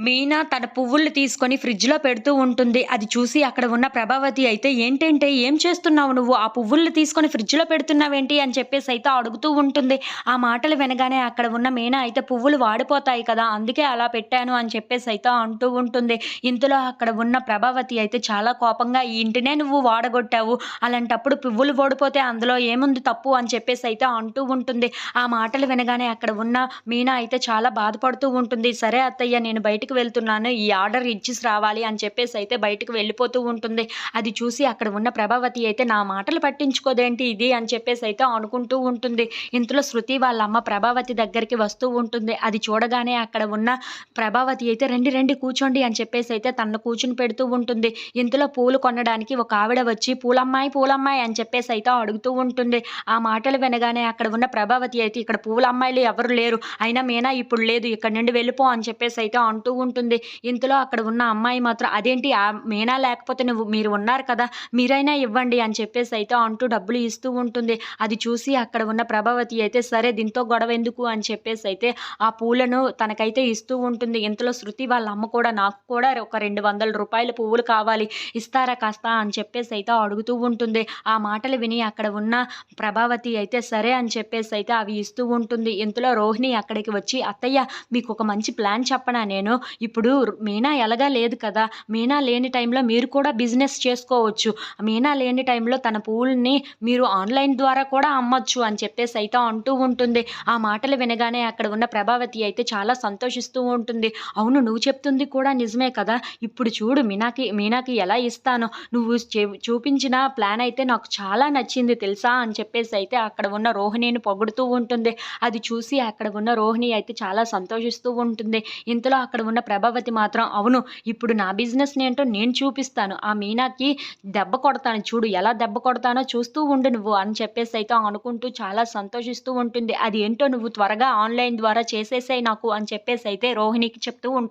మీనా తన పువ్వులు తీసుకొని ఫ్రిడ్జ్‌లో పెడుతూ ఉంటుంది. అది చూసి అక్కడ ఉన్న ప్రభావతి అయితే, "ఏంటేంటే ఏం చేస్తున్నావు నువ్వు? ఆ పువ్వుల్ని తీసుకొని ఫ్రిడ్జ్‌లో పెడుతున్నావేంటి?" అని చెప్పేసయితే అడుగుతూ ఉంటుంది. ఆ మాటలు వినగానే అక్కడ ఉన్న మీనా అయితే, "పువ్వులు వాడిపోతాయి కదా! అందుకే అలా పెట్టాను" అని చెప్పేసయితే అంటూ ఉంటుంది. ఇంతలో అక్కడ ఉన్న ప్రభావతి అయితే చాలా కోపంగా, "ఈ ఇంటినే నువ్వు వాడగొట్టావు. అలాంటప్పుడు పువ్వులు ఓడిపోతే అందులో ఏముంది తప్పు" అని చెప్పేసయితే అంటూ ఉంటుంది. ఆ మాటలు వినగానే అక్కడ ఉన్న మీనా అయితే చాలా బాధపడుతూ ఉంటుంది. "సరే అత్తయ్య, నేను బయటికి వెళ్తున్నాను. ఈ ఆర్డర్ ఇచ్చేసి రావాలి" అని చెప్పేసయితే బయటకు వెళ్ళిపోతూ ఉంటుంది. అది చూసి అక్కడ ఉన్న ప్రభావతి అయితే, "నా మాటలు పట్టించుకోదేంటి ఇది" అని చెప్పేసయితే అనుకుంటూ ఉంటుంది. ఇంతలో శృతి వాళ్ళ అమ్మ ప్రభావతి దగ్గరికి వస్తూ ఉంటుంది. అది చూడగానే అక్కడ ఉన్న ప్రభావతి అయితే, "రండి, రండి కూర్చోండి" అని చెప్పేసయితే తనను కూర్చొని పెడుతూ ఉంటుంది. ఇంతలో పూలు కొనడానికి ఒక ఆవిడ వచ్చి, "పూలమ్మాయి, పూలమ్మాయి" అని చెప్పేసయితే అడుగుతూ ఉంటుంది. ఆ మాటలు వినగానే అక్కడ ఉన్న ప్రభావతి అయితే, "ఇక్కడ పూల అమ్మాయిలు ఎవరు లేరు. అయినా మీనా ఇప్పుడు లేదు. ఇక్కడి నుండి వెళ్ళిపో" అని చెప్పేసయితే అంటూ ఉంటుంది. ఇంతలో అక్కడ ఉన్న అమ్మాయి మాత్రం, "అదేంటి మీనా లేకపోతే మీరు ఉన్నారు కదా! మీరైనా ఇవ్వండి" అని చెప్పేసయితే అంటూ డబ్బులు ఇస్తూ ఉంటుంది. అది చూసి అక్కడ ఉన్న ప్రభావతి అయితే, "సరే దీంతో గొడవెందుకు" అని చెప్పేసయితే ఆ పూలను తనకైతే ఇస్తూ ఉంటుంది. ఇంతలో శృతి వాళ్ళ అమ్మ కూడా, "నాకు కూడా ఒక రూ. 200 పువ్వులు కావాలి. ఇస్తారా కాస్త" అని చెప్పేసయితే అడుగుతూ ఉంటుంది. ఆ మాటలు విని అక్కడ ఉన్న ప్రభావతి అయితే సరే అని చెప్పేసయితే అవి ఇస్తూ ఉంటుంది. ఇంతలో రోహిణి అక్కడికి వచ్చి, "అత్తయ్య, మీకొక మంచి ప్లాన్ చెప్పనా నేను? ఇప్పుడు మీనా ఎలాగా లేదు కదా! మీనా లేని టైంలో మీరు కూడా బిజినెస్ చేసుకోవచ్చు. మీనా లేని టైంలో తన పువ్వుల్ని మీరు ఆన్‌లైన్ ద్వారా కూడా అమ్మొచ్చు" అని చెప్పేసయితే అంటూ ఉంటుంది. ఆ మాటలు వినగానే అక్కడ ఉన్న ప్రభావతి అయితే చాలా సంతోషిస్తూ ఉంటుంది. "అవును, నువ్వు చెప్తుంది కూడా నిజమే కదా! ఇప్పుడు చూడు, మీనాకి ఎలా ఇస్తానో, నువ్వు చూపించిన ప్లాన్ అయితే నాకు చాలా నచ్చింది తెలుసా" అని చెప్పేసయితే అక్కడ ఉన్న రోహిణిని పొగుడుతూ ఉంటుంది. అది చూసి అక్కడ ఉన్న రోహిణి అయితే చాలా సంతోషిస్తూ ఉంటుంది. ఇంతలో అక్కడ ఉన్న ప్రభావతి మాత్రం, "అవును, ఇప్పుడు నా బిజినెస్‌ని ఏంటో నేను చూపిస్తాను. ఆ మీనాకి దెబ్బ కొడతాను చూడు, ఎలా దెబ్బ కొడతానో చూస్తూ ఉండు నువ్వు" అని చెప్పేసయితే అనుకుంటూ చాలా సంతోషిస్తూ ఉంటుంది. "అది ఏంటో నువ్వు త్వరగా ఆన్‌లైన్ ద్వారా చేసేసేయి నాకు" అని చెప్పేసయితే రోహిణికి చెప్తూ ఉంటుంది.